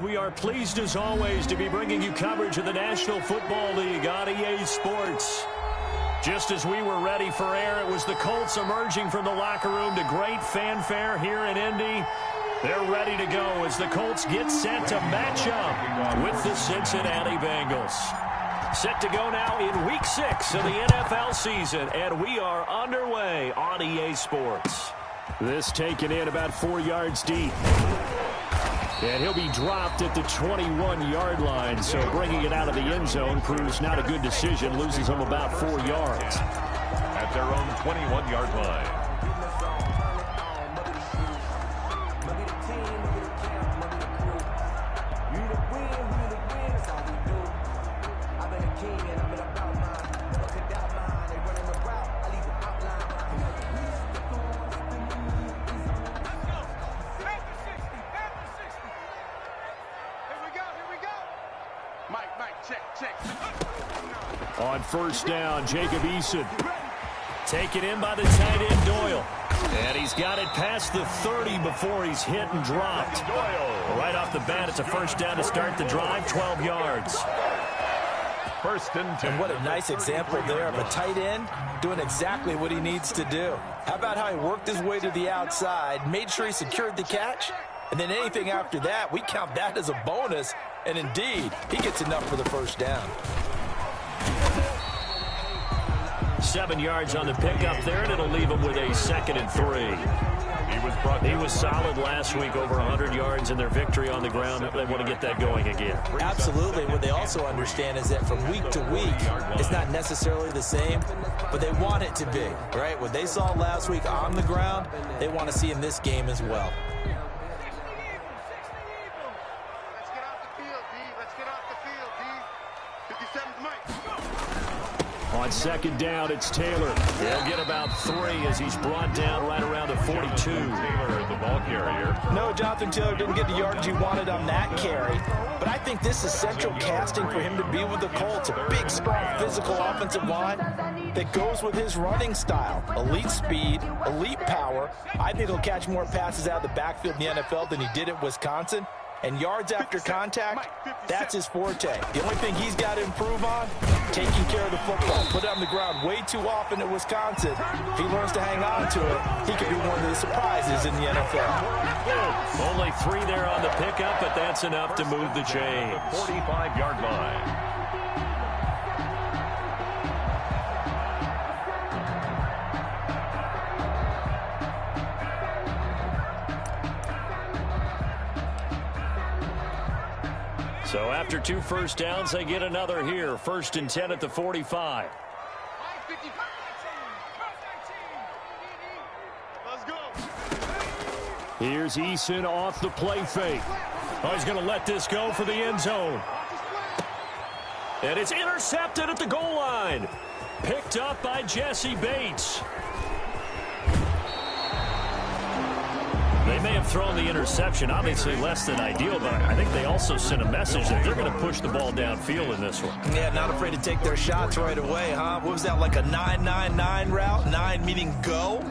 We are pleased as always to be bringing you coverage of the National Football League on EA Sports. Just as we were ready for air, it was the Colts emerging from the locker room to great fanfare here in Indy. They're ready to go as the Colts get set to match up with the Cincinnati Bengals. Set to go now in Week 6 of the NFL season, and we are underway on EA Sports. This taken in about 4 yards deep. And he'll be dropped at the 21-yard line, so bringing it out of the end zone proves not a good decision, loses him about 4 yards. At their own 21-yard line. On first down, Jacob Eason. Taken in by the tight end, Doyle. And he's got it past the 30 before he's hit and dropped. Right off the bat, it's a first down to start the drive, 12 yards. First and 10. And what a nice example there of a tight end doing exactly what he needs to do. How about how he worked his way to the outside, made sure he secured the catch, and then anything after that, we count that as a bonus. And indeed, he gets enough for the first down. 7 yards on the pickup there, and it'll leave him with a 2nd and 3. He was solid last week, over 100 yards in their victory on the ground. They want to get that going again. Absolutely. What they also understand is that from week to week, it's not necessarily the same, but they want it to be, right? What they saw last week on the ground, they want to see in this game as well. On second down, it's Taylor. He'll get about 3 as he's brought down right around the 42. Taylor, the ball carrier. No, Jonathan Taylor didn't get the yardage he wanted on that carry. But I think this is central casting for him to be with the Colts. A big, strong, physical offensive line that goes with his running style. Elite speed, elite power. I think he'll catch more passes out of the backfield in the NFL than he did at Wisconsin. And yards after contact, that's his forte. The only thing he's got to improve on, taking care of the football. Put it on the ground way too often at Wisconsin. If he learns to hang on to it, he could be one of the surprises in the NFL. Only 3 there on the pickup, but that's enough to move the chains. 45-yard line. So after 2 first downs, they get another here. 1st and 10 at the 45. Let's go. Here's Eason off the play fake. Oh, he's going to let this go for the end zone. And it's intercepted at the goal line. Picked up by Jesse Bates. They may have thrown the interception, obviously less than ideal, but I think they also sent a message that they're going to push the ball downfield in this one. Yeah, not afraid to take their shots right away, huh? What was that, like a 9-9-9 route? 9 meaning go?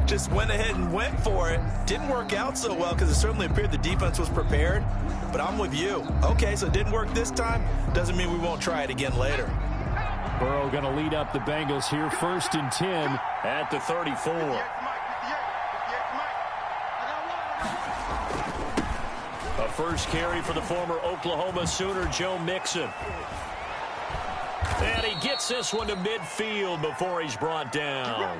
Just went ahead and went for it. Didn't work out so well because it certainly appeared the defense was prepared. But I'm with you. Okay, so it didn't work this time. Doesn't mean we won't try it again later. Burrow going to lead up the Bengals here. 1st and 10 at the 34. A first carry for the former Oklahoma Sooner, Joe Mixon. And he gets this one to midfield before he's brought down.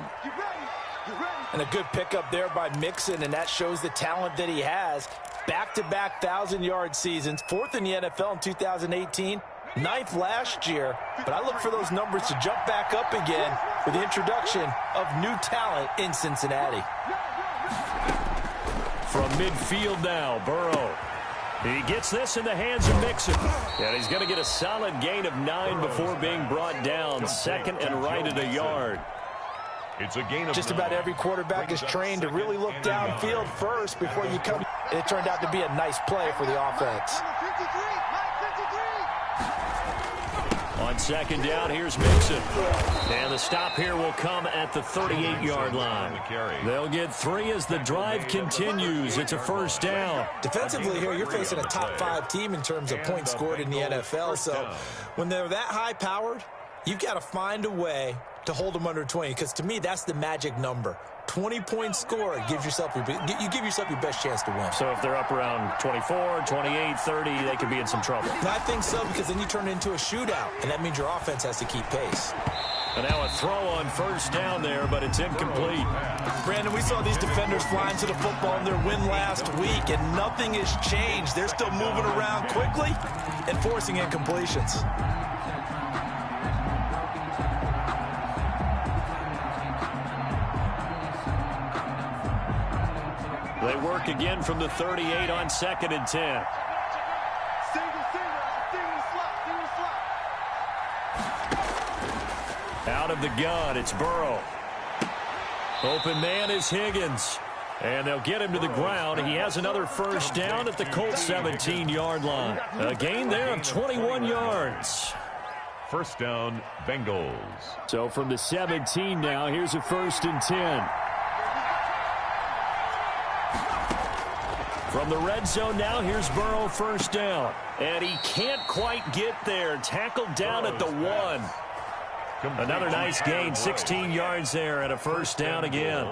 And a good pickup there by Mixon, and that shows the talent that he has. Back-to-back 1,000-yard seasons, 4th in the NFL in 2018, 9th last year. But I look for those numbers to jump back up again with the introduction of new talent in Cincinnati. From midfield now, Burrow. He gets this in the hands of Mixon. And he's going to get a solid gain of 9 before being brought down. 2nd and right at a yard. It's a gain of Just about every quarterback is trained to really look downfield first before you come. It turned out to be a nice play for the offense. On On second down, here's Mixon. And the stop here will come at the 38-yard line. They'll get 3 as the drive continues. It's a first down. Defensively here, you're facing a top 5 team in terms of points scored in the NFL. So when they're that high-powered, you've got to find a way to hold them under 20, because to me, that's the magic number. 20-point score gives yourself you give yourself your best chance to win. So if they're up around 24, 28, 30, they could be in some trouble. And I think so, because then you turn it into a shootout, and that means your offense has to keep pace. And now a throw on first down there, but it's incomplete. Brandon, we saw these defenders flying to the football in their win last week, and nothing has changed. They're still moving around quickly and forcing incompletions. They work again from the 38 on 2nd and 10. Out of the gun, it's Burrow. Open man is Higgins. And they'll get him to the ground. He has another first down at the Colts 17-yard line. A gain there of 21 yards. First down, Bengals. So from the 17 now, here's a 1st and 10. From the red zone now, here's Burrow, first down. And he can't quite get there. Tackled down at the 1. Another nice gain, 16 yards there, and a first down again.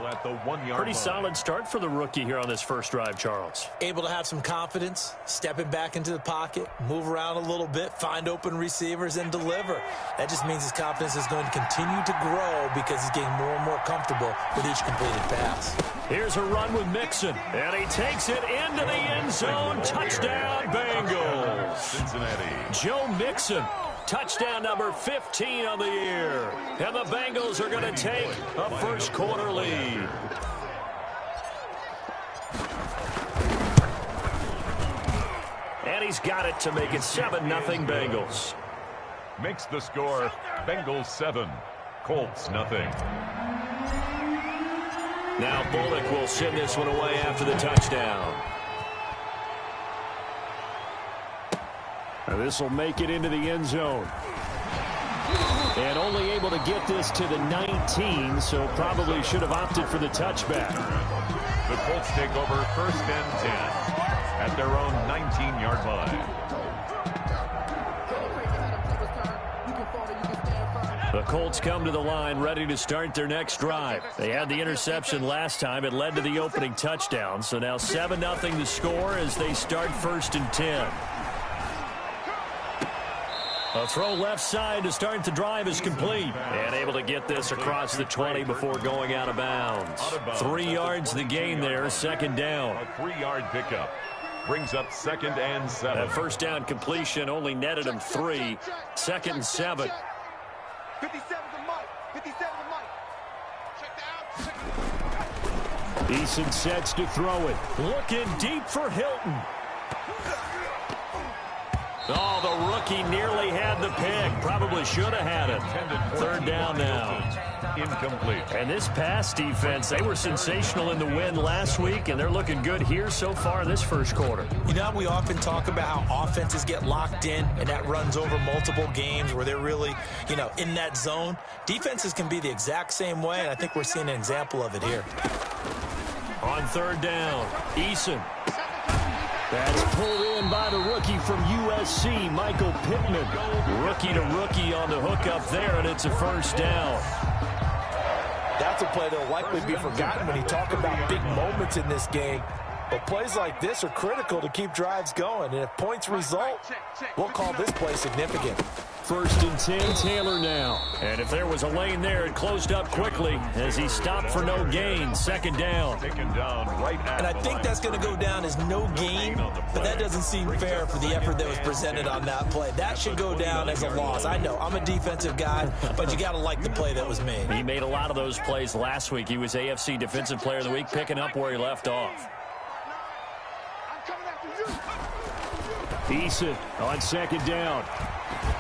Pretty solid start for the rookie here on this first drive, Charles. Able to have some confidence, stepping back into the pocket, move around a little bit, find open receivers, and deliver. That just means his confidence is going to continue to grow because he's getting more and more comfortable with each completed pass. Here's a run with Mixon, and he takes it into the end zone. Touchdown, Bengals. Cincinnati. Joe Mixon. Touchdown number 15 on the year. And the Bengals are going to take a first quarter lead. And he's got it to make it 7-0 Bengals. Makes the score Bengals 7, Colts nothing. Now Bullock will send this one away after the touchdown. This will make it into the end zone. And only able to get this to the 19, so probably should have opted for the touchback. The Colts take over 1st and 10 at their own 19-yard line. The Colts come to the line ready to start their next drive. They had the interception last time. It led to the opening touchdown. So now 7-0 the score as they start 1st and 10. A throw left side to start the drive is complete. And able to get this across the 20 before going out of bounds. 3 yards the gain there, 2nd down. A 3-yard pickup brings up 2nd and 7. That first down completion only netted him 3. 2nd and 7. 57 to Mike. 57 to Mike. Check Eason sets to throw it. Looking deep for Hilton. Oh, the rookie nearly had the pick. Probably should have had it. 3rd down now. Incomplete. And this pass defense, they were sensational in the win last week, and they're looking good here so far in this first quarter. You know, we often talk about how offenses get locked in, and that runs over multiple games where they're really, in that zone. Defenses can be the exact same way, and I think we're seeing an example of it here. On 3rd down, Eason. That's pulled in by the rookie from USC, Michael Pittman. Rookie to rookie on the hook up there, and it's a first down. That's a play that will likely be forgotten when you talk about big moments in this game. But plays like this are critical to keep drives going. And if points result, we'll call this play significant. 1st and 10, Taylor now. And if there was a lane there, it closed up quickly as he stopped for no gain. 2nd down. Taken down right at and I think that's going to go down as no gain, but that doesn't seem fair for the effort that was presented on that play. That should go down as a loss. I know, I'm a defensive guy, but you got to like the play that was made. He made a lot of those plays last week. He was AFC Defensive Player of the Week, picking up where he left off. Eason on 2nd down.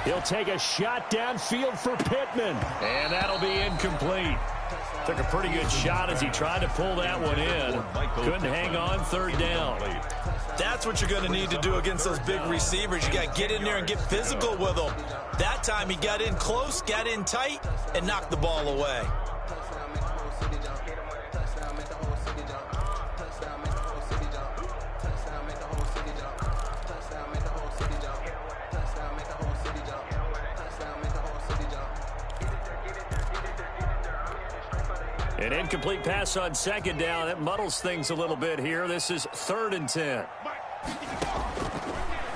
He'll take a shot downfield for Pittman. And that'll be incomplete. Took a pretty good shot as he tried to pull that one in. Couldn't hang on. 3rd down. That's what you're going to need to do against those big receivers. You got to get in there and get physical with them. That time he got in close, got in tight, and knocked the ball away. An incomplete pass on second down. That muddles things a little bit here. This is 3rd and 10.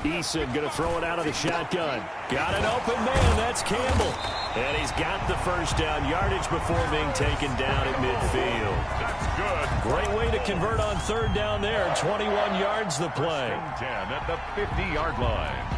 Eason going to throw it out of the shotgun. Got an open man. That's Campbell. And he's got the first down yardage before being taken down at midfield. That's good. Great way to convert on 3rd down there. 21 yards the play. 10 at the 50-yard line.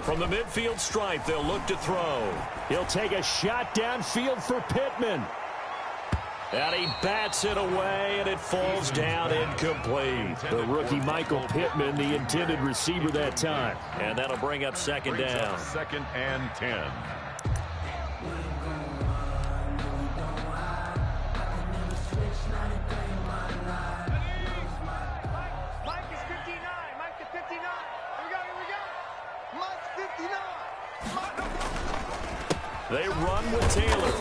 From the midfield stripe, they'll look to throw. He'll take a shot downfield for Pittman. And he bats it away, and it falls down incomplete. The rookie Michael Pittman, the intended receiver that time. And that'll bring up second down. 2nd and 10. They run with Taylor.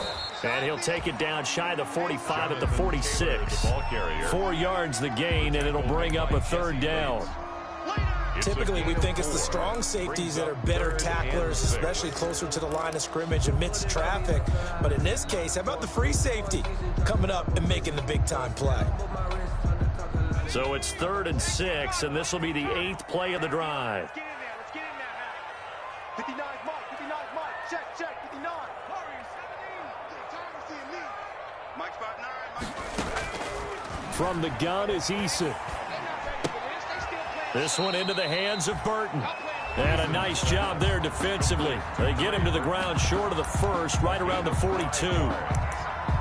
And he'll take it down shy of the 45 at the 46. 4 yards the gain, and it'll bring up a 3rd down. Typically, we think it's the strong safeties that are better tacklers, especially closer to the line of scrimmage amidst traffic. But in this case, how about the free safety coming up and making the big-time play? So it's 3rd and 6, and this will be the 8th play of the drive. 59 Mike, 59 Mike, check, 59. Mike spot 9, Mike. From the gun is Eason. This one into the hands of Burton. And a nice job there defensively. They get him to the ground short of the first, right around the 42.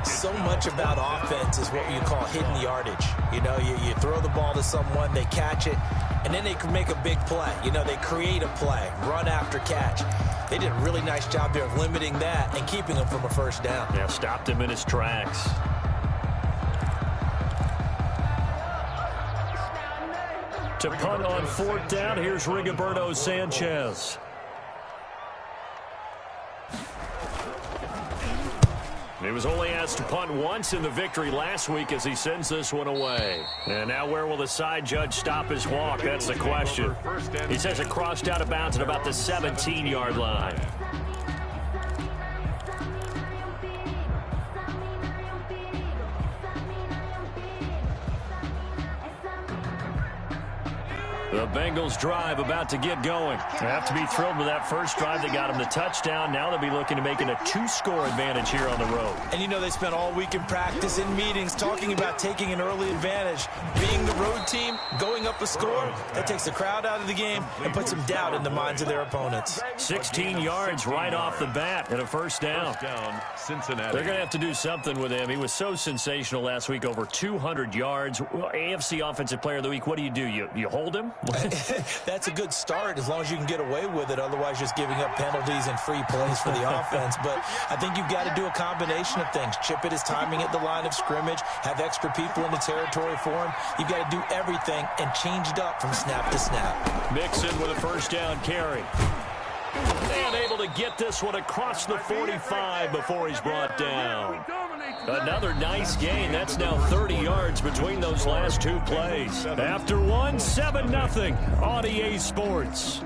So much about offense is what you call hidden yardage. You know, you throw the ball to someone, they catch it, and then they can make a big play. You know, they create a play, run after catch. They did a really nice job there of limiting that and keeping him from a first down. Yeah, stopped him in his tracks. To punt on 4th down, here's Rigoberto Sanchez. He was only asked to punt once in the victory last week as he sends this one away. And now where will the side judge stop his walk? That's the question. He says it crossed out of bounds at about the 17-yard line. The Bengals drive about to get going. They have to be thrilled with that first drive that got them the touchdown. Now they'll be looking to making a 2-score advantage here on the road. And you know they spent all week in practice, in meetings, talking about taking an early advantage. Being the road team, going up a score, that takes the crowd out of the game and puts some doubt in the minds of their opponents. 16 yards right off the bat and a first down. Cincinnati. They're going to have to do something with him. He was so sensational last week, over 200 yards. AFC Offensive Player of the Week, what do? You hold him? That's a good start as long as you can get away with it. Otherwise, just giving up penalties and free plays for the offense. But I think you've got to do a combination of things. Chip it his timing at the line of scrimmage, have extra people in the territory for him. You've got to do everything and change it up from snap to snap. Mixon with a first down carry. And able to get this one across the 45 before he's brought down. Another nice gain. That's now 30 yards between those last two plays. After one, 7-0 on EA Sports.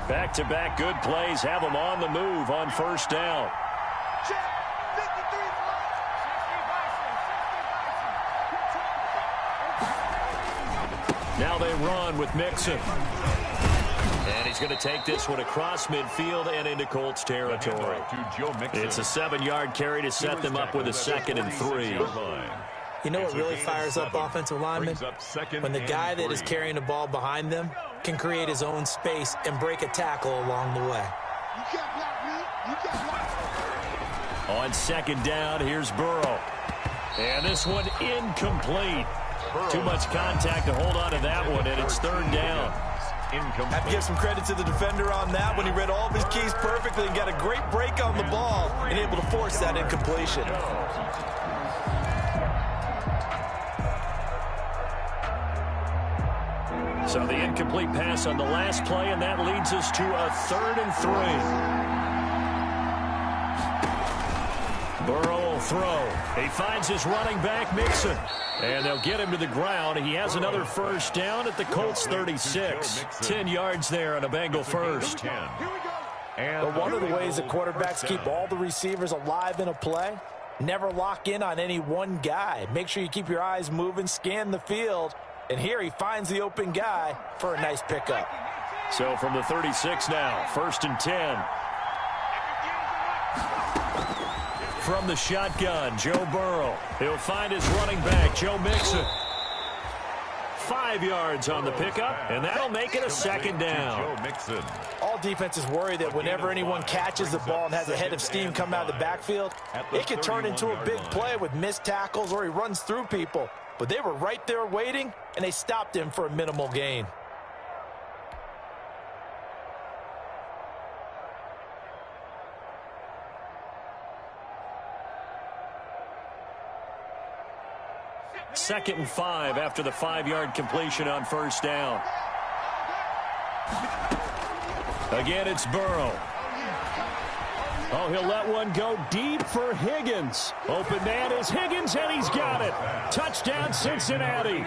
Back-to-back good plays have them on the move on first down. Now they run with Mixon. And he's going to take this one across midfield and into Colts territory. It's a 7-yard carry to set them up with a 2nd and 3. You know what really fires up offensive linemen? When the guy that is carrying the ball behind them can create his own space and break a tackle along the way. On 2nd down, here's Burrow. And this one incomplete. Too much contact to hold on to that one, and it's third down. I have to give some credit to the defender on that when he read all of his keys perfectly and got a great break on the ball and able to force that incompletion. So the incomplete pass on the last play, and that leads us to a 3rd and 3. Burrow will throw. He finds his running back, Mixon. And they'll get him to the ground. He has another first down at the Colts 36. 10 yards there on a Bengal first. But one of the ways that quarterbacks keep all the receivers alive in a play, never lock in on any one guy. Make sure you keep your eyes moving, scan the field. And here he finds the open guy for a nice pickup. So from the 36 now, 1st and 10. From the shotgun, Joe Burrow. He'll find his running back, Joe Mixon. 5 yards on the pickup, and that'll make it a 2nd down. All defenses worry that whenever anyone catches the ball and has a head of steam come out of the backfield, it could turn into a big play with missed tackles or he runs through people. But they were right there waiting, and they stopped him for a minimal gain. Second and 5 after the 5-yard completion on first down. Again, it's Burrow. Oh, he'll let one go deep for Higgins. Open man is Higgins, and he's got it. Touchdown, Cincinnati.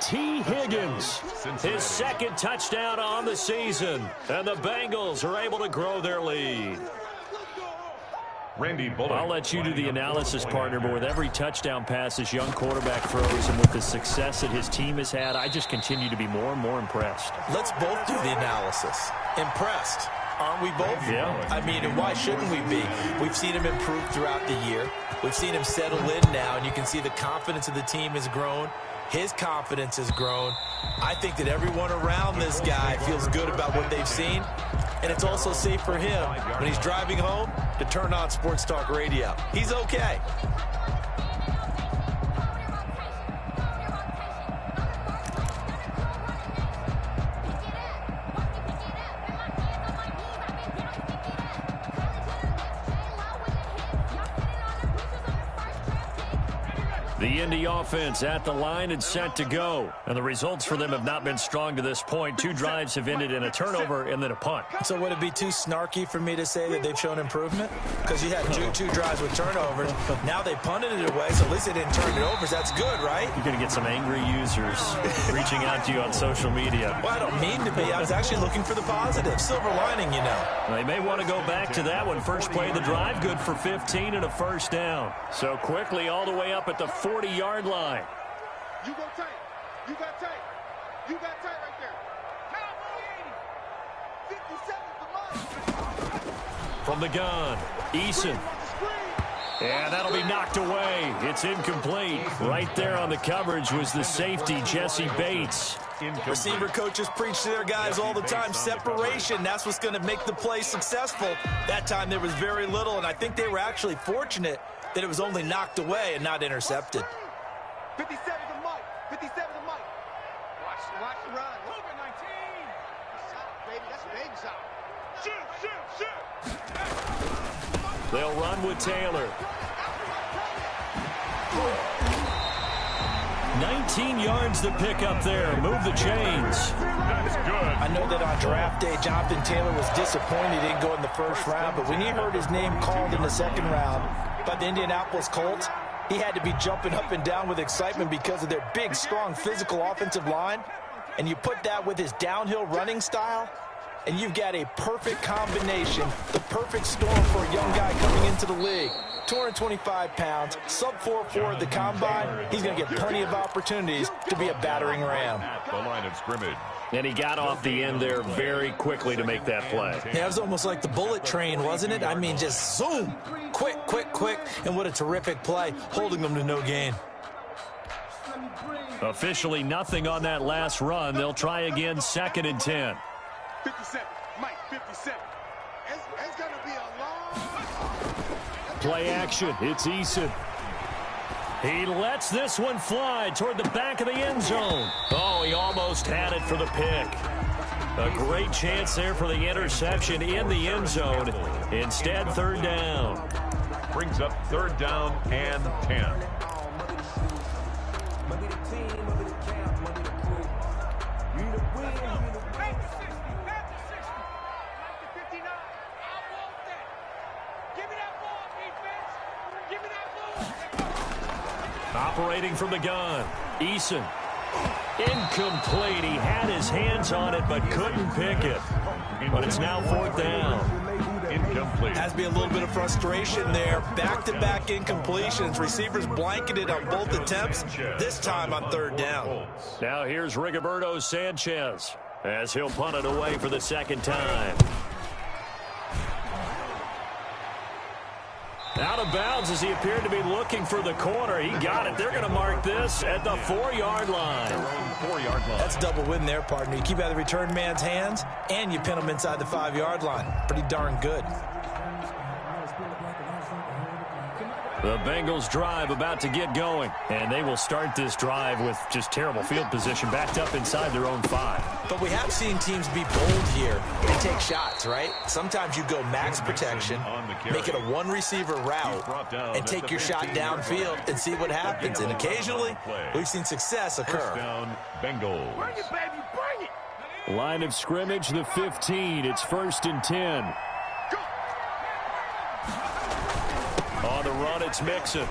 T. Higgins, his 2nd touchdown on the season. And the Bengals are able to grow their lead. I'll let you do the analysis, partner, but with every touchdown pass this young quarterback throws and with the success that his team has had, I just continue to be more and more impressed. Let's both do the analysis. Impressed. Aren't we both? Yeah. I mean, and why shouldn't we be? We've seen him improve throughout the year. We've seen him settle in now, and you can see the confidence of the team has grown. His confidence has grown. I think that everyone around this guy feels good about what they've seen. And it's also safe for him when he's driving home to turn on Sports Talk Radio. He's okay. The Indy offense at the line and set to go. And the results for them have not been strong to this point. 2 drives have ended in a turnover and then a punt. So would it be too snarky for me to say that they've shown improvement? Because you had two drives with turnovers. Now they punted it away, so at least they didn't turn it over. So that's good, right? You're going to get some angry users reaching out to you on social media. Well, I don't mean to be. I was actually looking for the positive. Silver lining, you know. They may want to go back to that one. First play of the drive, good for 15 and a first down. So quickly all the way up at the 40-yard line. You go tight. You got tight. You got tight right there. 57 to mine. From the gun, Eason. And that'll be knocked away. It's incomplete. Right there on the coverage was the safety, Jesse Bates. Receiver coaches preach to their guys all the time. Separation, that's what's going to make the play successful. That time there was very little, and I think they were actually fortunate that it was only knocked away and not intercepted. 57 to Mike. 57 to Mike. Watch the run. Over 19. Solid, baby. That's big solid. Shoot. They'll run with Taylor. 19 yards to pick up there. Move the chains. That's good. I know that on draft day, Jonathan Taylor was disappointed he didn't go in the first round, but when he heard his name called in the second round by the Indianapolis Colts, he had to be jumping up and down with excitement because of their big, strong, physical offensive line. And you put that with his downhill running style, and you've got a perfect combination, the perfect storm for a young guy coming into the league. 225 pounds, sub 4.4 at the combine. He's going to get plenty of opportunities to be a battering ram. At the line of scrimmage. And he got off the end there very quickly to make that play. Yeah, it was almost like the bullet train, wasn't it? I mean, just zoom, quick, and what a terrific play, holding them to no gain. Officially nothing on that last run. They'll try again, 2nd and 10. 57. Mike, 57. It's going to be a long... Play action. It's Eason. He lets this one fly toward the back of the end zone. Oh, he almost had it for the pick. A great chance there for the interception in the end zone. Instead, third down. Brings up third down and 10. Operating from the gun, Eason. Incomplete. He had his hands on it but couldn't pick it. But it's now fourth down. Incomplete. Has to be a little bit of frustration there. Back-to-back incompletions. Receivers blanketed on both attempts, this time on third down. Now here's Rigoberto Sanchez as he'll punt it away for the second time. Out of bounds as he appeared to be looking for the corner. He got it. They're going to mark this at the 4-yard line. 4-yard line. That's a double win there, partner. You keep out of the return man's hands, and you pin him inside the 5-yard line. Pretty darn good. The Bengals drive about to get going, and they will start this drive with just terrible field position backed up inside their own 5. But we have seen teams be bold here and take shots, right? Sometimes you go max protection, make it a one-receiver route, and take your shot downfield and see what happens. And occasionally, we've seen success occur. Bengals. Bring it, baby, bring it! Line of scrimmage, the 15. It's 1st and 10. On the run, it's Mixon.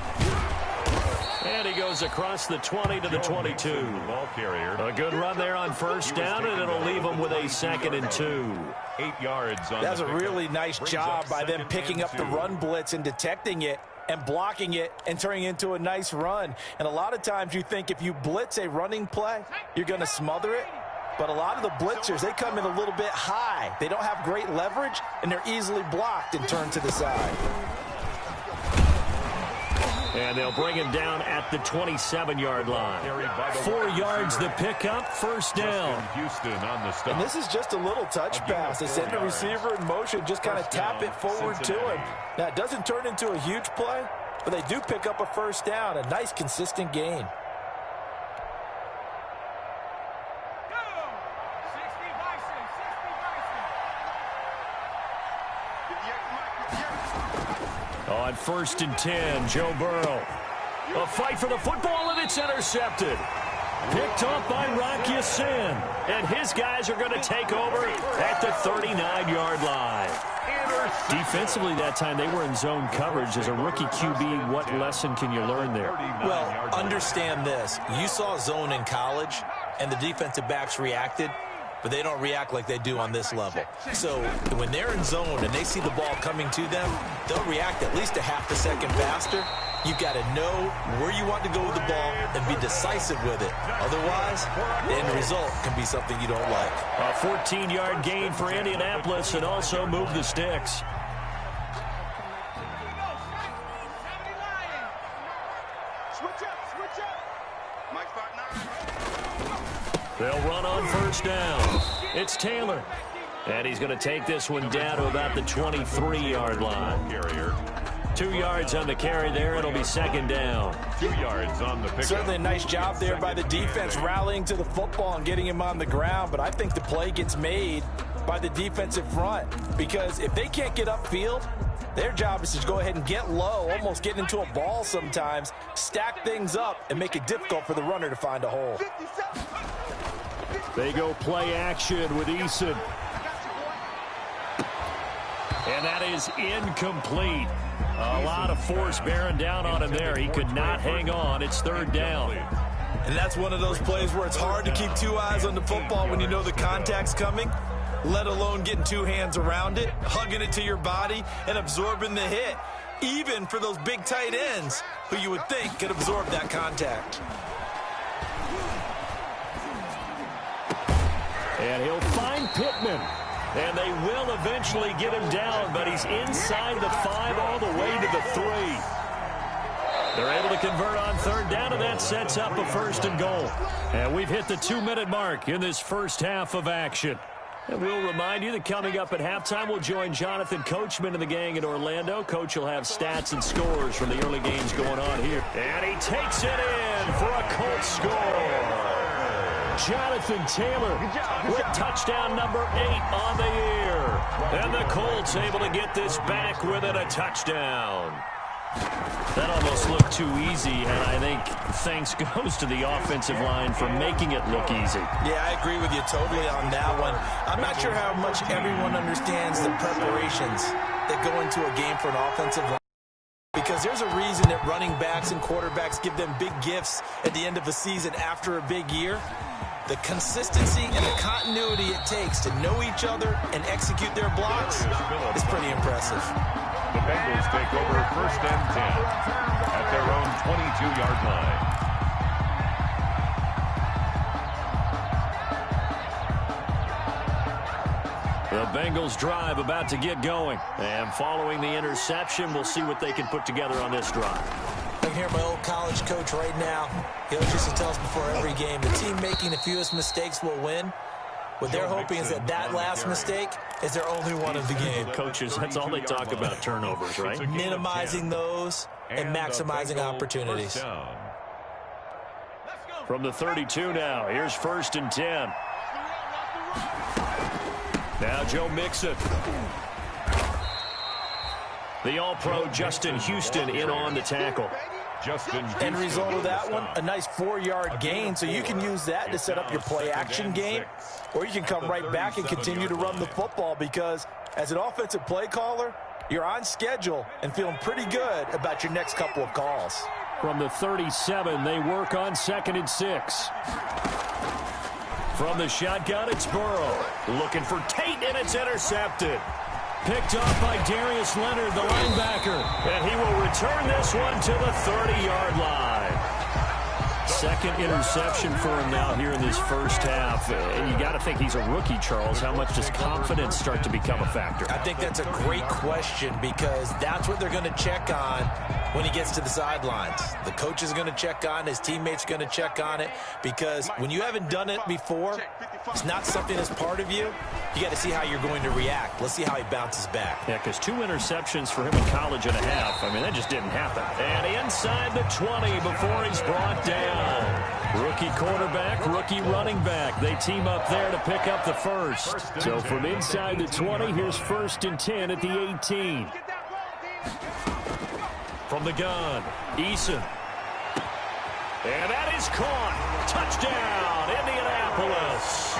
And he goes across the 20 to the 22. Ball carrier. A good run there on first down, and it'll leave him with a 2nd and 2. 8 yards on That's a really nice job by them picking up the run blitz and detecting it and blocking it and turning it into a nice run. And a lot of times you think if you blitz a running play, you're going to smother it. But a lot of the blitzers, they come in a little bit high. They don't have great leverage, and they're easily blocked and turned to the side. And they'll bring him down at the 27-yard line. 4 yards the pickup, first down. Houston on the stop. And this is just a little touch pass. They send the receiver in motion, just kind of tap it forward to him. Now, it doesn't turn into a huge play, but they do pick up a first down, a nice, consistent gain. On 1st and 10, Joe Burrow. A fight for the football, and it's intercepted. Picked up by Rocky Sin. And his guys are going to take over at the 39-yard line. Defensively that time, they were in zone coverage. As a rookie QB, what lesson can you learn there? Well, understand this. You saw zone in college, and the defensive backs reacted, but they don't react like they do on this level. So when they're in zone and they see the ball coming to them, they'll react at least a half a second faster. You've got to know where you want to go with the ball and be decisive with it. Otherwise, the end result can be something you don't like. A 14-yard gain for Indianapolis and also move the sticks. They'll run on first down. It's Taylor. And he's going to take this one down to about the 23-yard line. 2 yards on the carry there. It'll be 2nd down. 2 yards on the pick. Certainly a nice job there by the defense rallying to the football and getting him on the ground. But I think the play gets made by the defensive front. Because if they can't get upfield, their job is to go ahead and get low, almost get into a ball sometimes, stack things up, and make it difficult for the runner to find a hole. They go play action with Eason. And that is incomplete. A lot of force bearing down on him there. He could not hang on. It's 3rd down. And that's one of those plays where it's hard to keep 2 eyes on the football when you know the contact's coming, let alone getting 2 hands around it, hugging it to your body, and absorbing the hit, even for those big tight ends who you would think could absorb that contact. And he'll find Pittman. And they will eventually get him down, but he's inside the 5 all the way to the 3. They're able to convert on 3rd down, and that sets up a 1st and goal. And we've hit the 2-minute mark in this first half of action. And we'll remind you that coming up at halftime, we'll join Jonathan Coachman and the gang in Orlando. Coach will have stats and scores from the early games going on here. And he takes it in for a Colts score. Jonathan Taylor with touchdown number 8 on the year. And the Colts able to get this back within a touchdown. That almost looked too easy, and I think thanks goes to the offensive line for making it look easy. Yeah, I agree with you totally on that one. I'm not sure how much everyone understands the preparations that go into a game for an offensive line, because there's a reason that running backs and quarterbacks give them big gifts at the end of a season after a big year. The consistency and the continuity it takes to know each other and execute their blocks is pretty impressive. The Bengals take over first and 10 at their own 22-yard line. The Bengals drive about to get going. And following the interception, we'll see what they can put together on this drive. I can hear my old college coach right now. He always used to tell us before every game, the team making the fewest mistakes will win. What they're hoping is that last mistake is their only one of the game. Coaches, that's all they talk about, turnovers, right? Minimizing those and maximizing opportunities. From the 32 now, here's first and 10. Now Joe Mixon. The All-Pro Justin Houston in on the tackle. End result of that one, a nice 4-yard gain, so you can use that to set up your play-action game, or you can come right back and continue to run the football, because as an offensive play caller, you're on schedule and feeling pretty good about your next couple of calls. From the 37, they work on 2nd and 6. From the shotgun, it's Burrow. Looking for Tate, and it's intercepted. Picked off by Darius Leonard, the linebacker. And he will return this one to the 30-yard line. Second interception for him now here in this first half. And you got to think he's a rookie, Charles. How much does confidence start to become a factor? I think that's a great question, because that's what they're going to check on when he gets to the sidelines. The coach is going to check on, his teammates are going to check on it, because when you haven't done it before, it's not something that's part of you. You got to see how you're going to react. Let's see how he bounces back. Yeah, because 2 interceptions for him in college and a half. I mean, that just didn't happen. And inside the 20 before he's brought down. Rookie quarterback, rookie running back. They team up there to pick up the first. So from inside the 20, here's first and 10 at the 18. From the gun, Eason. And that is caught. Touchdown, Indianapolis.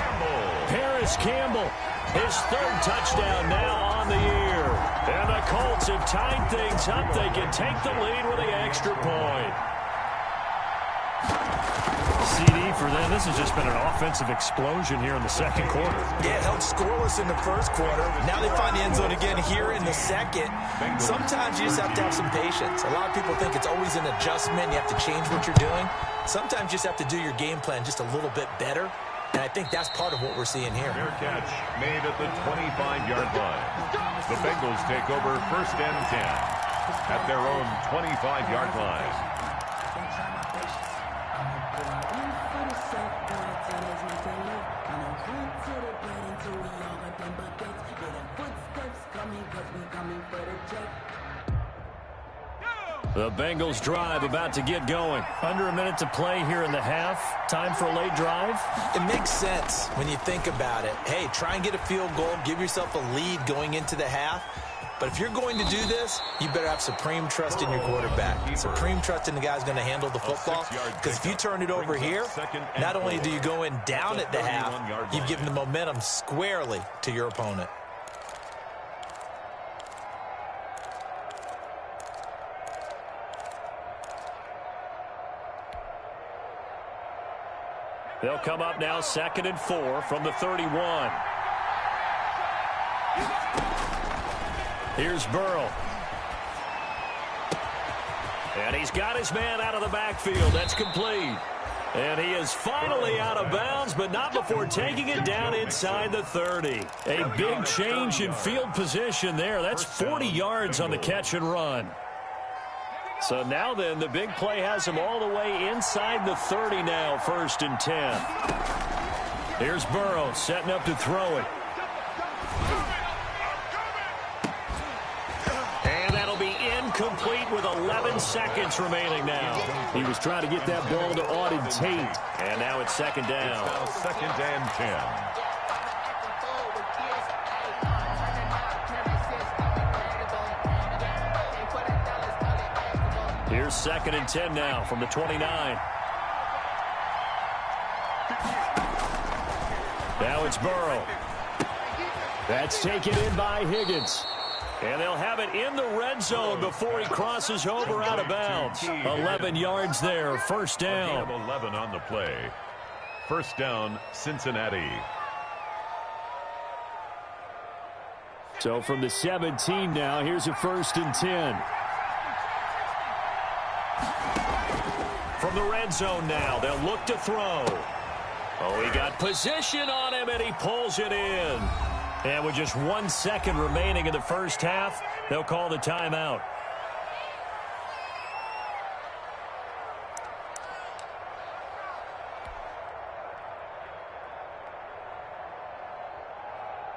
Paris Campbell, his 3rd touchdown now on the year. And the Colts have tied things up. They can take the lead with the extra point. CD for them. This has just been an offensive explosion here in the second quarter. Yeah, it held scoreless in the first quarter. Now they find the end zone again here in the second. Sometimes you just have to have some patience. A lot of people think it's always an adjustment. You have to change what you're doing. Sometimes you just have to do your game plan just a little bit better. And I think that's part of what we're seeing here. Fair catch made at the 25-yard line. The Bengals take over first and 10 at their own 25-yard line. The Bengals drive about to get going. Under a minute to play here in the half. Time for a late drive. It makes sense when you think about it. Hey, try and get a field goal. Give yourself a lead going into the half. But if you're going to do this, you better have supreme trust in your quarterback. Supreme trust in the guy's going to handle the football. Because if you turn it over here, not only do you go in down at the half, you've given the momentum squarely to your opponent. They'll come up now 2nd and 4 from the 31. Here's Burrow. And he's got his man out of the backfield. That's complete. And he is finally out of bounds, but not before taking it down inside the 30. A big change in field position there. That's 40 yards on the catch and run. So now then, the big play has him all the way inside the 30 now, 1st and 10. Here's Burrow setting up to throw it. incomplete with 11 seconds remaining now. He was trying to get that ball to Auden Tate. And now it's second down. It's now second and 10. Here's second and 10 now from the 29. Now it's Burrow. That's taken in by Higgins. And they'll have it in the red zone before he crosses over out of bounds. 11 yards there, first down. 11 on the play. First down, Cincinnati. So from the 17 now, here's a first and 10. From the red zone now, they'll look to throw. Oh, he got position on him, and he pulls it in. And with just 1 second remaining in the first half, they'll call the timeout.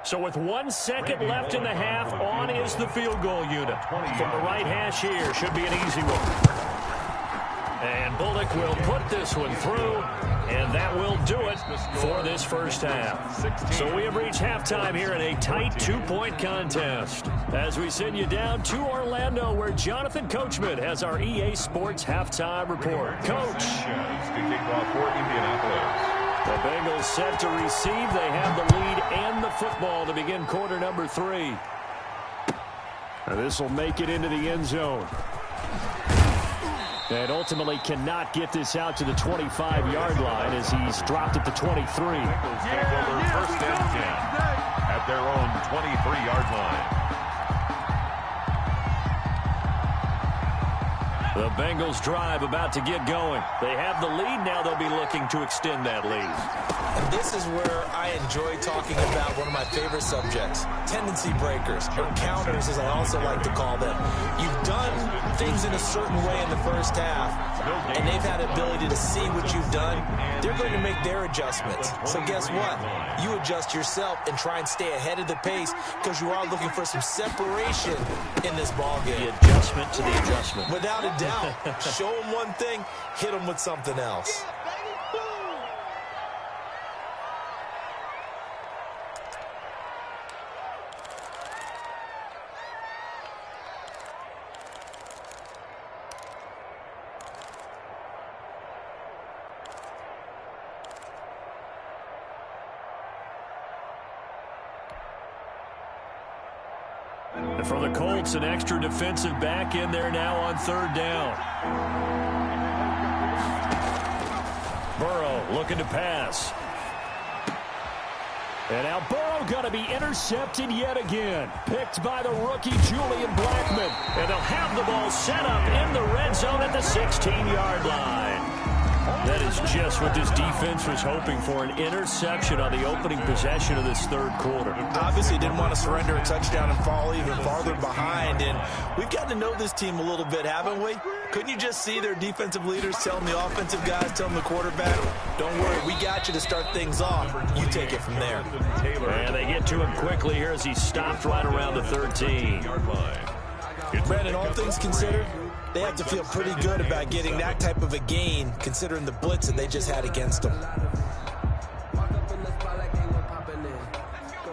So with 1 second left in the half, on is the field goal unit. From the right hash here, should be an easy one. And Bullock will put this one through, and that will do it for this first half. So we have reached halftime here in a tight 2-point contest. As we send you down to Orlando, where Jonathan Coachman has our EA Sports halftime report. Coach. To kick off for Indianapolis. The Bengals set to receive. They have the lead and the football to begin quarter number 3. And this will make it into the end zone. And ultimately cannot get this out to the 25-yard line as he's dropped at the 23. Bengals take over first and 10 at their own 23-yard line. The Bengals drive about to get going. They have the lead. Now they'll be looking to extend that lead. And this is where I enjoy talking about one of my favorite subjects, tendency breakers, or counters as I also like to call them. You've done things in a certain way in the first half, and they've had the ability to see what you've done. They're going to make their adjustments. So guess what? You adjust yourself and try and stay ahead of the pace because you are looking for some separation in this ballgame. The adjustment to the adjustment. Without a doubt. Show them one thing, hit them with something else. And for the Colts, an extra defensive back in there now on third down. Burrow looking to pass. And now Burrow going to be intercepted yet again. Picked by the rookie Julian Blackmon. And they'll have the ball set up in the red zone at the 16-yard line. That is just what this defense was hoping for, an interception on the opening possession of this third quarter. Obviously didn't want to surrender a touchdown and fall even farther behind, and we've gotten to know this team a little bit, haven't we? Couldn't you just see their defensive leaders telling the offensive guys, telling the quarterback, don't worry, we got you to start things off. You take it from there. And they get to him quickly here as he stopped right around the 13. Brandon, all things considered, they have to feel pretty good about getting that type of a gain, considering the blitz that they just had against them.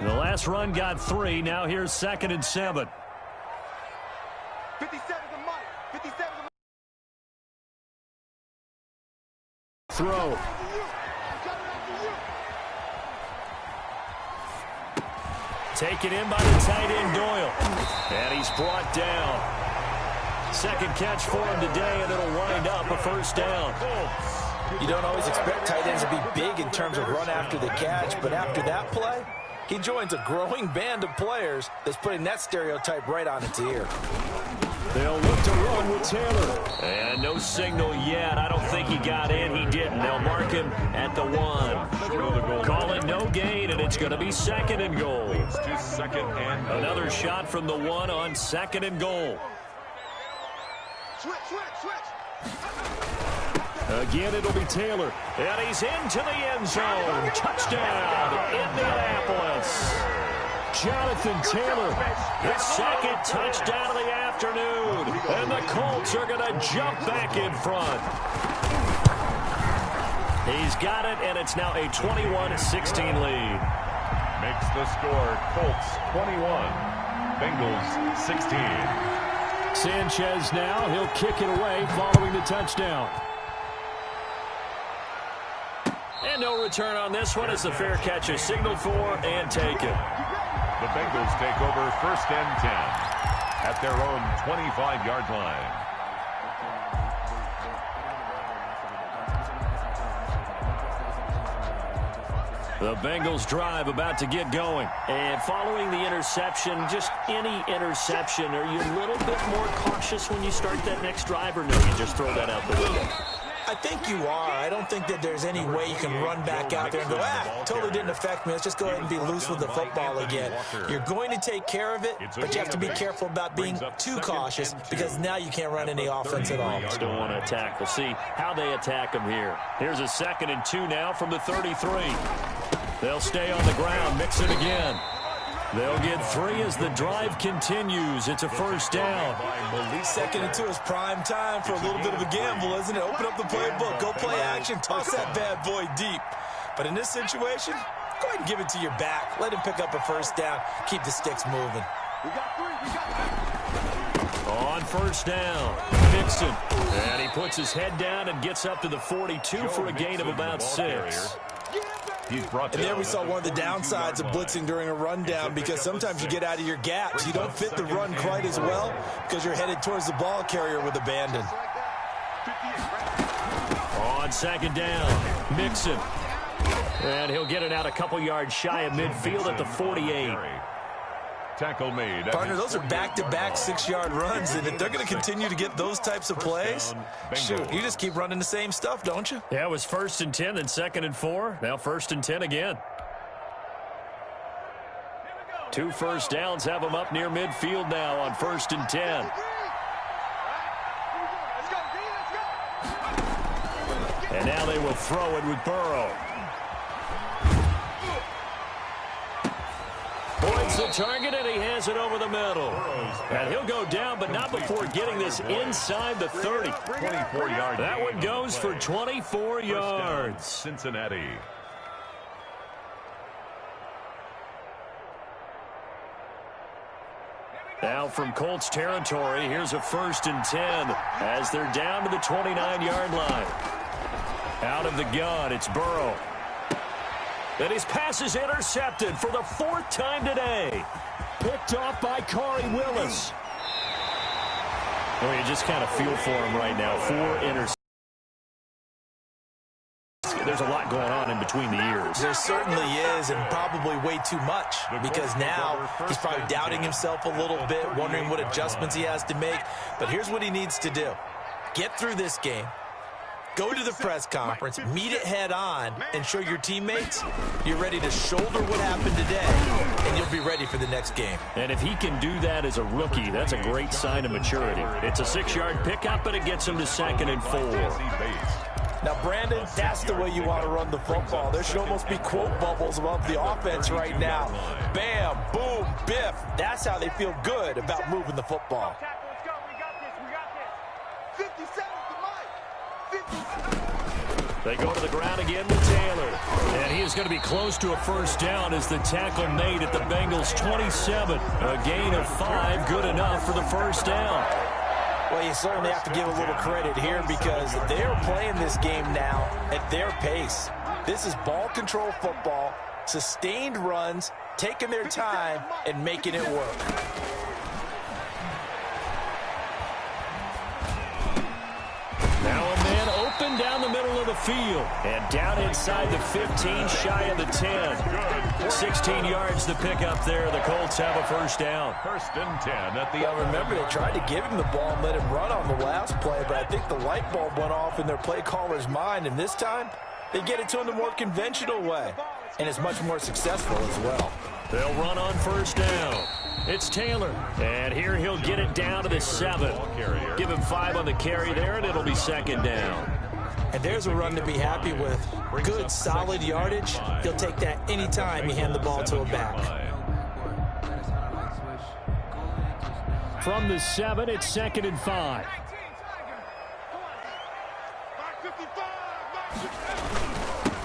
The last run got 3. Now here's second and 7. 57 to Mike. 57 to Mike. Throw. Taken in by the tight end Doyle. And he's brought down. Second catch for him today, and it'll wind up a first down. You don't always expect tight ends to be big in terms of run after the catch, but after that play, he joins a growing band of players that's putting that stereotype right on its ear. They'll look to run with Taylor. And no signal yet. I don't think he got in. He didn't. They'll mark him at the 1. Call it no gain, and it's going to be second and goal. Another shot from the 1 on second and goal. Switch. Again, it'll be Taylor. And he's into the end zone. Touchdown, Indianapolis. Jonathan Taylor, his second touchdown of the afternoon. And the Colts are going to jump back in front. He's got it, and it's now a 21-16 lead. Makes the score Colts 21, Bengals 16. Sanchez now, he'll kick it away following the touchdown. And no return on this one as the fair catch is signaled for and taken. The Bengals take over 1st and 10 at their own 25-yard line. The Bengals drive about to get going. And following the interception, just any interception, are you a little bit more cautious when you start that next drive, or no, you just throw that out the window? I think you are. I don't think that there's any way you can run back out there and go, totally didn't affect me. Let's just go ahead and be loose with the football again. You're going to take care of it, but you have to be careful about being too cautious because now you can't run any offense at all. Still want to attack. We'll see how they attack them here. Here's a 2nd and 2 now from the 33. They'll stay on the ground, mix it again. They'll get 3 as the drive continues. It's a 1st down. 2nd and 2 is prime time for a little bit of a gamble, isn't it? Open up the playbook, go play action, toss that bad boy deep. But in this situation, go ahead and give it to your back. Let him pick up a 1st down. Keep the sticks moving. On 1st down, Mixon. And he puts his head down and gets up to the 42 for a gain of about 6. And there we saw one of the downsides of blitzing during a rundown because sometimes you get out of your gaps. You don't fit the run quite as well because you're headed towards the ball carrier with abandon. On 2nd down, Mixon. And he'll get it out a couple yards shy of midfield at the 48. Tackle made. Partner, those are back-to-back 6-yard runs, and if they're going to continue to get those types of plays, shoot, you just keep running the same stuff, don't you? Yeah, it was 1st and 10, then 2nd and 4. Now 1st and 10 again. 2 1st downs have them up near midfield now on 1st and 10. And now they will throw it with Burrow. Points the target, and he has it over the middle. And he'll go down, but not before getting this inside the 30. 24-yard. That one goes for 24 yards. Cincinnati. Now from Colts territory, here's a 1st and 10 as they're down to the 29-yard line. Out of the gun, it's Burrow. And his pass is intercepted for the 4th time today. Picked off by Corey Willis. Well, you just kind of feel for him right now. 4 interceptions. There's a lot going on in between the ears. There certainly is, and probably way too much, because now he's probably doubting himself a little bit, wondering what adjustments he has to make. But here's what he needs to do. Get through this game. Go to the press conference, meet it head on, and show your teammates you're ready to shoulder what happened today, and you'll be ready for the next game. And if he can do that as a rookie, that's a great sign of maturity. It's a 6-yard pickup, but it gets him to 2nd and 4. Now, Brandon, that's the way you want to run the football. There should almost be quote bubbles above the offense right now. Bam, boom, biff. That's how they feel good about moving the football. Let's go. We got this. 57 to Mike. They go to the ground again with Taylor. And he is going to be close to a 1st down as the tackle made at the Bengals' 27. A gain of 5, good enough for the 1st down. Well, you certainly have to give a little credit here because they're playing this game now at their pace. This is ball control football, sustained runs, taking their time, and making it work. Now a man open down the middle of the field. And down inside the 15, shy of the 10. 16 yards to pick up there. The Colts have a 1st down. 1st and 10 at the Well, remember, they tried to give him the ball and let him run on the last play, but I think the light bulb went off in their play caller's mind, and this time they get it to him the more conventional way, and it's much more successful as well. They'll run on 1st down. It's Taylor, and here he'll get it down to the 7. Give him 5 on the carry there, and it'll be 2nd down. And there's a run to be happy with. Good, solid yardage. He'll take that anytime you hand the ball to a back. From the 7, it's 2nd and 5.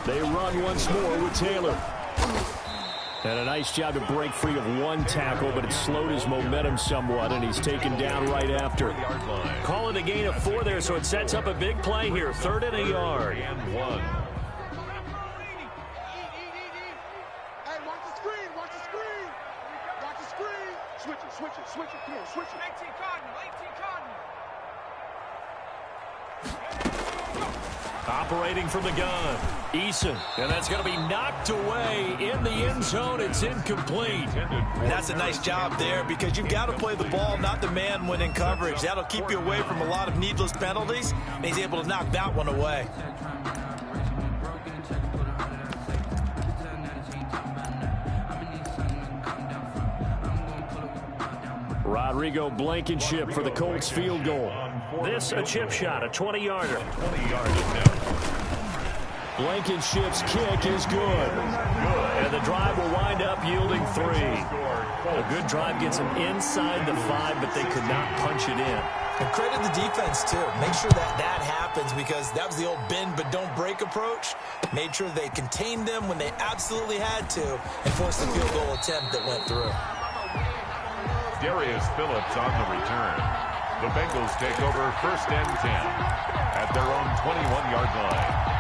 They run once more with Taylor. And a nice job to break free of one tackle, but it slowed his momentum somewhat, and he's taken down right after. Call it a gain of 4 there, so it sets up a big play here. 3rd and a yard. And 1. Hey, watch the screen, watch the screen. Watch the screen. Switch it, switch it, switch it. Come on, switch it. 18 Cardinal, 18 Cardinal. Operating from the gun, Eason, and that's going to be knocked away in the end zone. It's incomplete. And that's a nice job there because you've got to play the ball, not the man when in coverage. That'll keep you away from a lot of needless penalties, and he's able to knock that one away. Rodrigo Blankenship for the Colts field goal. This a chip shot, a 20-yarder. 20-yarder. Blankenship's kick is good. And the drive will wind up yielding 3. A good drive gets them inside the 5, but they could not punch it in. And credit the defense, too. Make sure that happens because that was the old bend but don't break approach. Made sure they contained them when they absolutely had to and forced the field goal attempt that went through. Darius Phillips on the return. The Bengals take over 1st and 10 at their own 21-yard line.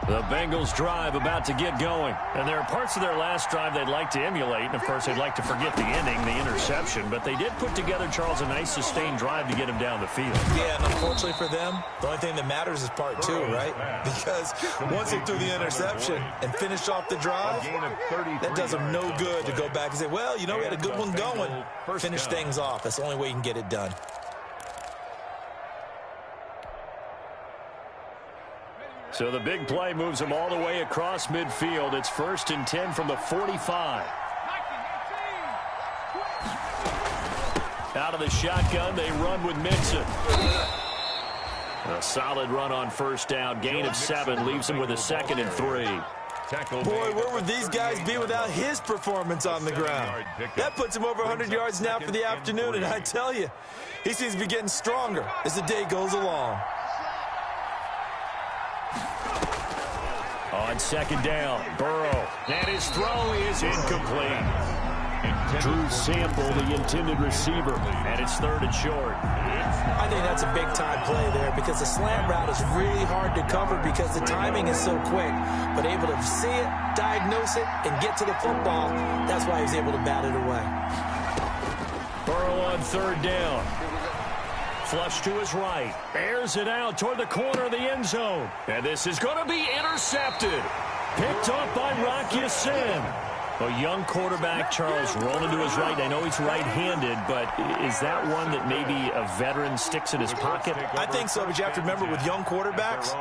The Bengals drive about to get going. And there are parts of their last drive they'd like to emulate. And, of course, they'd like to forget the ending, the interception. But they did put together, Charles, a nice sustained drive to get him down the field. Yeah, and unfortunately for them, the only thing that matters is part 2, right? Because once they threw the interception and finished off the drive, that does them no good to go back and say, well, you know, we had a good one going. Finish things off. That's the only way you can get it done. So the big play moves them all the way across midfield. It's 1st and 10 from the 45. Out of the shotgun, they run with Mixon. A solid run on 1st down. Gain of 7 leaves them with a 2nd and 3. Boy, where would these guys be without his performance on the ground? That puts him over 100 yards now for the afternoon, and I tell you, he seems to be getting stronger as the day goes along. On 2nd down, Burrow. And his throw is incomplete. Drew Sample, the intended receiver. And it's 3rd and short. I think that's a big-time play there because the slant route is really hard to cover because the timing is so quick. But able to see it, diagnose it, and get to the football, that's why he was able to bat it away. Burrow on 3rd down. Flush to his right. Airs it out toward the corner of the end zone. And this is going to be intercepted. Picked off by Rock Ya-Sin. A young quarterback, Charles, rolling to his right. I know he's right-handed, but is that one that maybe a veteran sticks in his pocket? I think so, but you have to remember with young quarterbacks,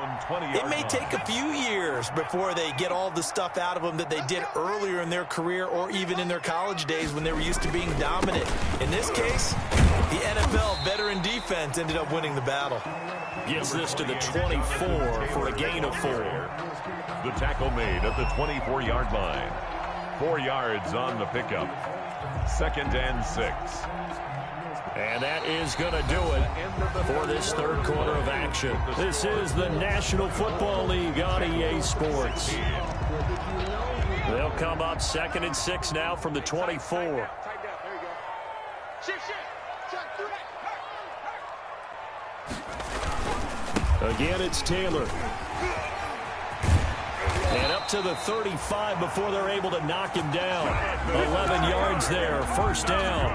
it may take a few years before they get all the stuff out of them that they did earlier in their career or even in their college days when they were used to being dominant. In this case, the NFL veteran defense ended up winning the battle. Gets this to the 24 for a gain of 4. The tackle made at the 24-yard line. 4 yards on the pickup. 2nd and 6. And that is going to do it for this 3rd quarter of action. This is the National Football League on EA Sports. They'll come up 2nd and 6 now from the 24. Again, it's Taylor. And up to the 35 before they're able to knock him down. 11 yards there, 1st down.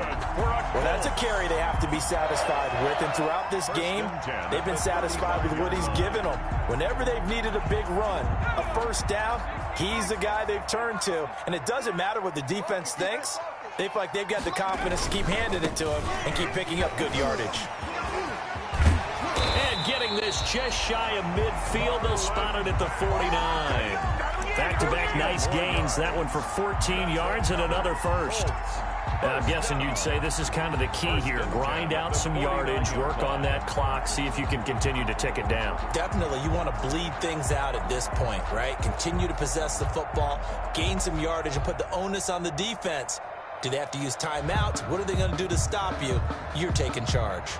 Well, that's a carry they have to be satisfied with. And throughout this game, they've been satisfied with what he's given them. Whenever they've needed a big run, a 1st down, he's the guy they've turned to. And it doesn't matter what the defense thinks. They feel like they've got the confidence to keep handing it to him and keep picking up good yardage. And getting this just shy of midfield, they'll spot it at the 49. Back-to-back nice gains. That one for 14 yards and another first. I'm guessing you'd say this is kind of the key here. Grind out some yardage, work on that clock, see if you can continue to tick it down. Definitely, you want to bleed things out at this point, right? Continue to possess the football, gain some yardage, and put the onus on the defense. Do they have to use timeouts? What are they going to do to stop you? You're taking charge.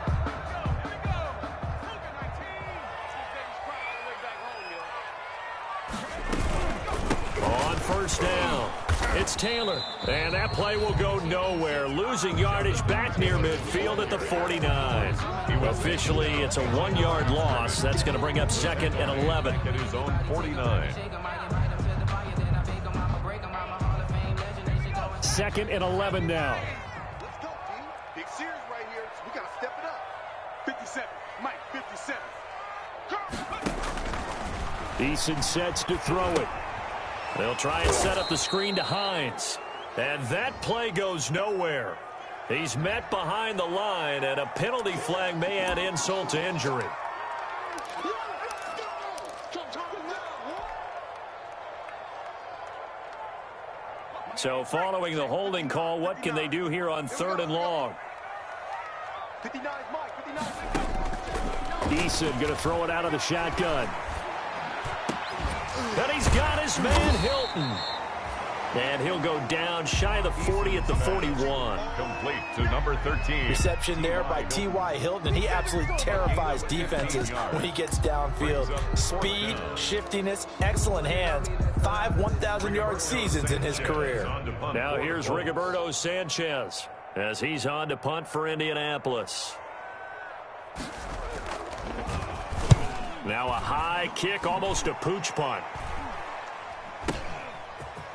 On first down, it's Taylor. And that play will go nowhere. Losing yardage back near midfield at the 49. Officially, it's a 1-yard loss. That's going to bring up 2nd and 11. At his own 49. 2nd and 11 now. Let's go, team. Big series right here, so we got to step it up. 57. Mike, 57. Eason sets to throw it. They'll try and set up the screen to Hines. And that play goes nowhere. He's met behind the line, and a penalty flag may add insult to injury. So following the holding call, what can they do here on 3rd and long? 59, Mike, 59. Eason going to throw it out of the shotgun. And he's got his man Hilton. And he'll go down shy of the 40 at the 41. Complete to number 13. Reception there by T.Y. Hilton, and he absolutely terrifies defenses when he gets downfield. Speed, shiftiness, excellent hands. 5 1,000-yard seasons in his career. Now here's Rigoberto Sanchez as he's on to punt for Indianapolis. Now a high kick, almost a pooch punt.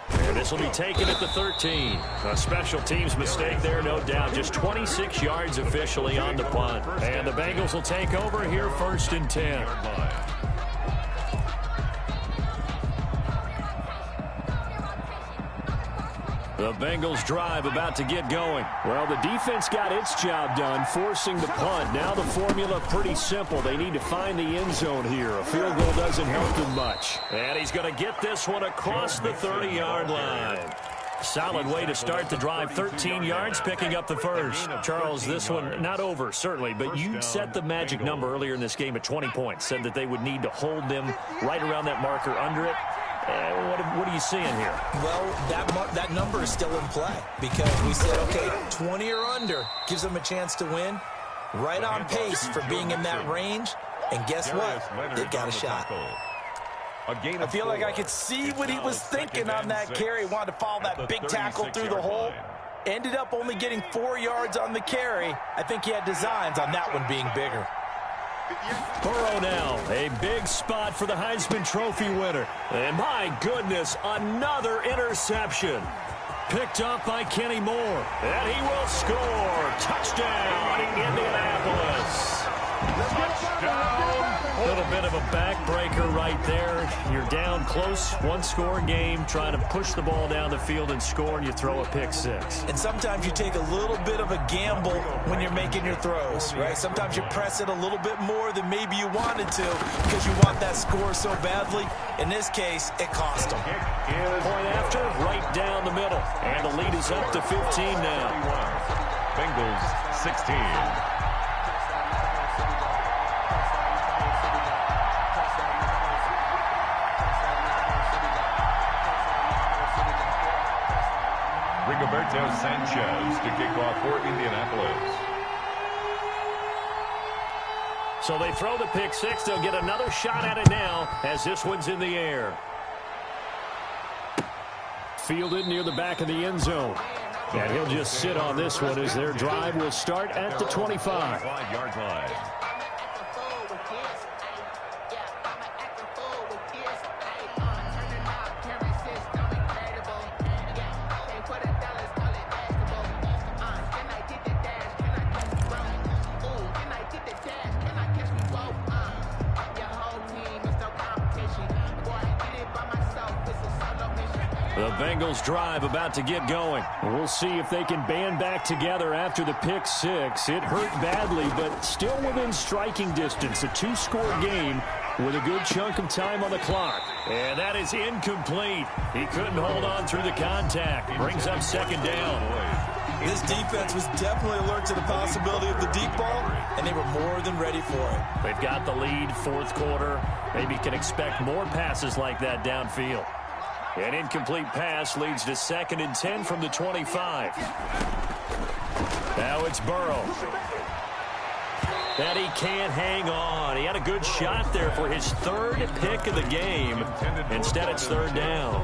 And this will be taken at the 13. A special teams mistake there, no doubt. Just 26 yards officially on the punt. And the Bengals will take over here 1st and 10. The Bengals drive about to get going. Well, the defense got its job done, forcing the punt. Now the formula pretty simple. They need to find the end zone here. A field goal doesn't help them much. And he's going to get this one across the 30-yard line. Solid way to start the drive. 13 yards, picking up the first. Charles, this one not over, certainly, but you set the magic number earlier in this game at 20 points. Said that they would need to hold them right around that marker under it. What are you seeing here? Well, that number is still in play because we said, okay, 20 or under gives them a chance to win. Right on pace for being in that range. And guess what? They've got a shot. I feel like I could see what he was thinking on that carry. Wanted to follow that big tackle through the hole. Ended up only getting 4 yards on the carry. I think he had designs on that one being bigger. Burrow now, a big spot for the Heisman Trophy winner. And my goodness, another interception. Picked up by Kenny Moore. And he will score. Touchdown, Indianapolis. Touchdown. A little bit of a backbreaker right there. You're down close, 1-score game, trying to push the ball down the field and score, and you throw a pick six. And sometimes you take a little bit of a gamble when you're making your throws, right? Sometimes you press it a little bit more than maybe you wanted to because you want that score so badly. In this case, it cost them. Point after, right down the middle. And the lead is up to 15 now. Bengals 16. Rigoberto Sanchez to kick off for Indianapolis. So they throw the pick six. They'll get another shot at it now as this one's in the air. Fielded near the back of the end zone. And he'll just sit on this one as their drive will start at the 25. 5-yard line. The Bengals drive about to get going. We'll see if they can band back together after the pick six. It hurt badly, but still within striking distance. A 2-score game. with a good chunk of time on the clock. And that is incomplete. He couldn't hold on through the contact. Brings up second down. This defense was definitely alert to the possibility of the deep ball, and they were more than ready for it. They've got the lead, fourth quarter. Maybe can expect more passes like that downfield. An incomplete pass leads to 2nd and 10 from the 25. Now it's Burrow. And he can't hang on. He had a good shot there for his 3rd pick of the game. Instead, it's 3rd down.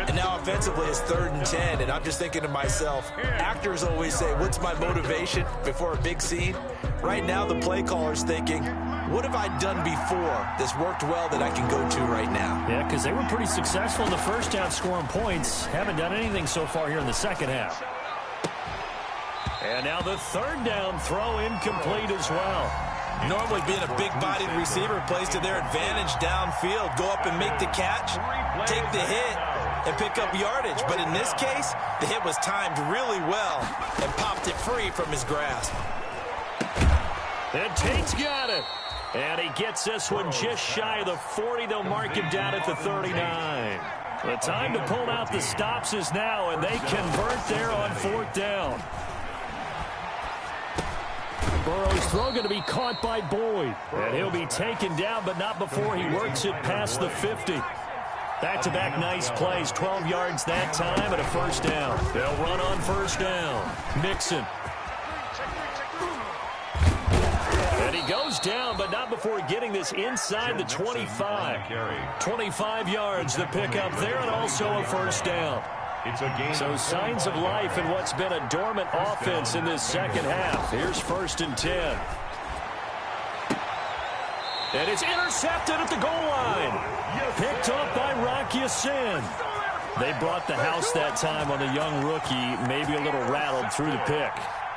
And now offensively it's 3rd and 10, and I'm just thinking to myself, actors always say, what's my motivation before a big scene? Right now the play caller's thinking, what have I done before that's worked well that I can go to right now? Yeah, because they were pretty successful in the first half scoring points. Haven't done anything so far here in the second half. And now the 3rd down throw incomplete as well. Normally being a big-bodied receiver plays to their advantage downfield. Go up and make the catch, take the hit, and pick up yardage. But in this case, the hit was timed really well and popped it free from his grasp. And Tate's got it. And he gets this one just shy of the 40. They'll mark him down at the 39. The time to pull out the stops is now, and they convert there on 4th down. Burrow's throw going to be caught by Boyd. And he'll be taken down, but not before he works it past the 50. Back-to-back nice plays, 12 yards that time and a 1st down. They'll run on 1st down. Mixon. And he goes down, but not before getting this inside the 25. 25 yards, the pickup there, and also a 1st down. So signs of life in what's been a dormant offense in this second half. Here's 1st and 10. And it's intercepted at the goal line. Picked up by Rocky Sin. They brought the house that time on the young rookie, maybe a little rattled through the pick.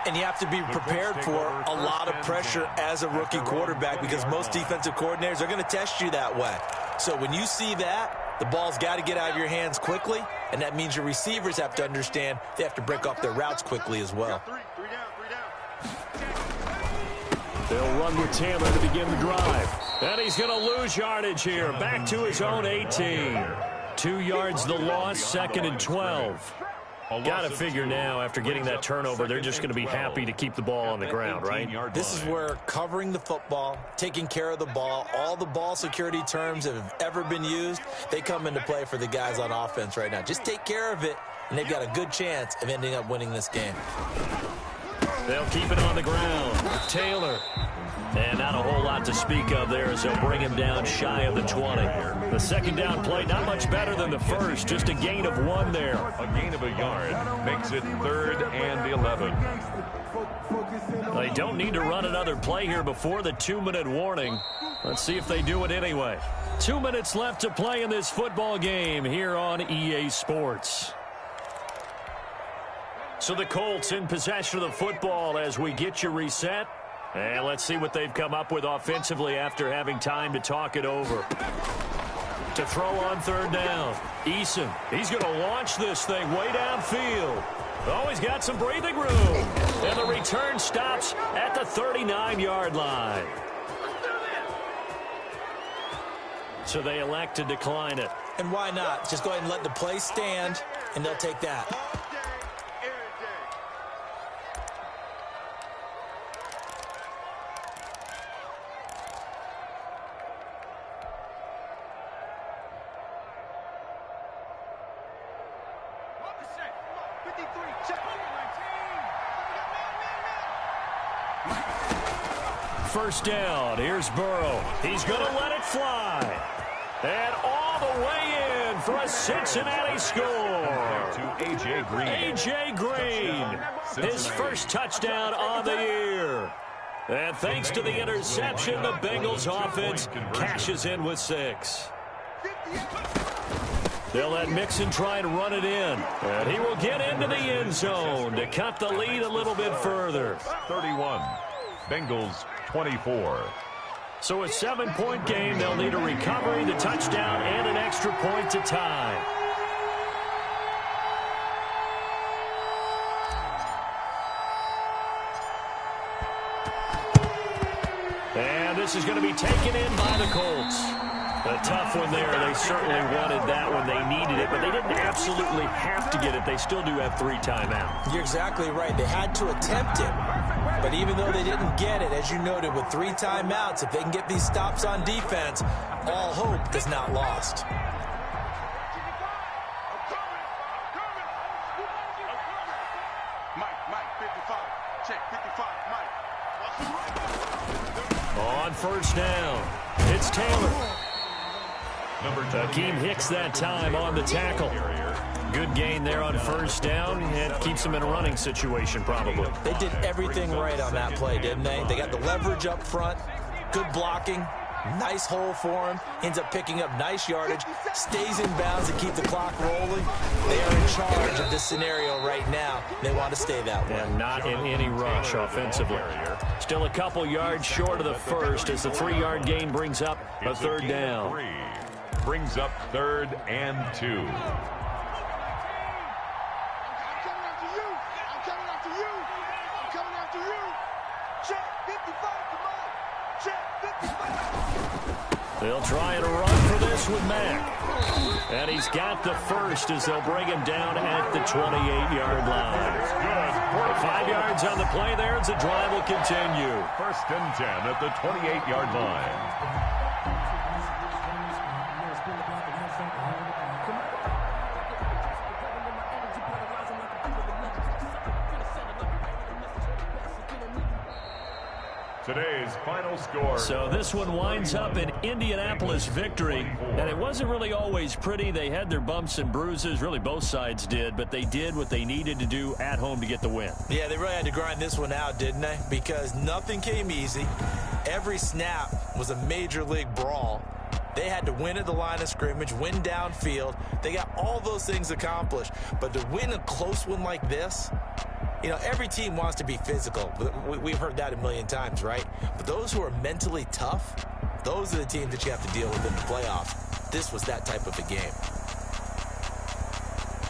And you have to be prepared for a lot of pressure as a rookie quarterback because most defensive coordinators are going to test you that way. So when you see that, the ball's got to get out of your hands quickly, and that means your receivers have to understand they have to break off their routes quickly as well. They'll run with Taylor to begin the drive. And he's going to lose yardage here. Back to his own 18. 2 yards the loss, 2nd and 12. Got to figure now, after getting that turnover, they're just going to be happy to keep the ball on the ground, right? This is where covering the football, taking care of the ball, all the ball security terms that have ever been used, they come into play for the guys on offense right now. Just take care of it, and they've got a good chance of ending up winning this game. They'll keep it on the ground. Taylor. And not a whole lot to speak of there as they'll bring him down shy of the 20. The 2nd down play, not much better than the first. Just a gain of 1 there. A gain of a yard makes it 3rd and 11. They don't need to run another play here before the 2-minute warning. Let's see if they do it anyway. 2 minutes left to play in this football game here on EA Sports. So the Colts in possession of the football as we get you reset. And let's see what they've come up with offensively after having time to talk it over. To throw on 3rd down. Eason, he's going to launch this thing way downfield. Oh, he's got some breathing room. And the return stops at the 39-yard line. So they elect to decline it. And why not? Just go ahead and let the play stand, and they'll take that. First down. Here's Burrow. He's going to let it fly. And all the way in for a Cincinnati score. To A.J. Green. A.J. Green. His first touchdown on the year. And thanks to the interception, the Bengals offense cashes in with 6. They'll let Mixon try to run it in. And he will get into the end zone to cut the lead a little bit further. 31. Bengals 24. So a 7-point game. They'll need a recovery, the touchdown, and an extra point to tie. And the this is going to be taken in by the Colts. A tough one there. They certainly wanted that when they needed it, but they didn't absolutely have to get it. They still do have 3 timeouts. You're exactly right. They had to attempt it. But even though they didn't get it, as you noted, with 3 timeouts, if they can get these stops on defense, all hope is not lost. On first down, it's Taylor. Akeem Hicks that time on the tackle. Good gain there on first down. It keeps them in a running situation probably. They did everything right on that play, didn't they? They got the leverage up front, good blocking, nice hole for him, ends up picking up nice yardage, stays in bounds to keep the clock rolling. They are in charge of this scenario right now. They want to stay that way. And not in any rush offensively. Still a couple yards short of the first as the 3-yard gain brings up a third down. Brings up 3rd and 2. I'm coming after you. I'm coming after you. I'm coming after you. Check 55, come on. Check 55. They'll try and run for this with Mack. And he's got the first as they'll bring him down at the 28-yard line. 5 yards on the play there as the drive will continue. 1st and 10 at the 28-yard line. Today's final score. So this one winds up an Indianapolis victory. And it wasn't really always pretty. They had their bumps and bruises. Really, both sides did. But they did what they needed to do at home to get the win. Yeah, they really had to grind this one out, didn't they? Because nothing came easy. Every snap was a major league brawl. They had to win at the line of scrimmage, win downfield. They got all those things accomplished. But to win a close one like this, you know, every team wants to be physical. We've heard that a million times, right? But those who are mentally tough, those are the teams that you have to deal with in the playoffs. This was that type of a game.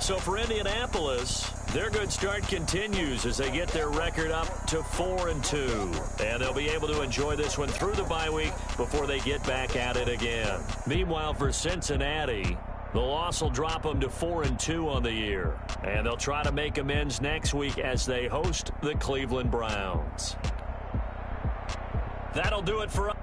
So for Indianapolis, their good start continues as they get their record up to 4-2. And they'll be able to enjoy this one through the bye week before they get back at it again. Meanwhile, for Cincinnati, the loss will drop them to 4-2 on the year. And they'll try to make amends next week as they host the Cleveland Browns. That'll do it for us.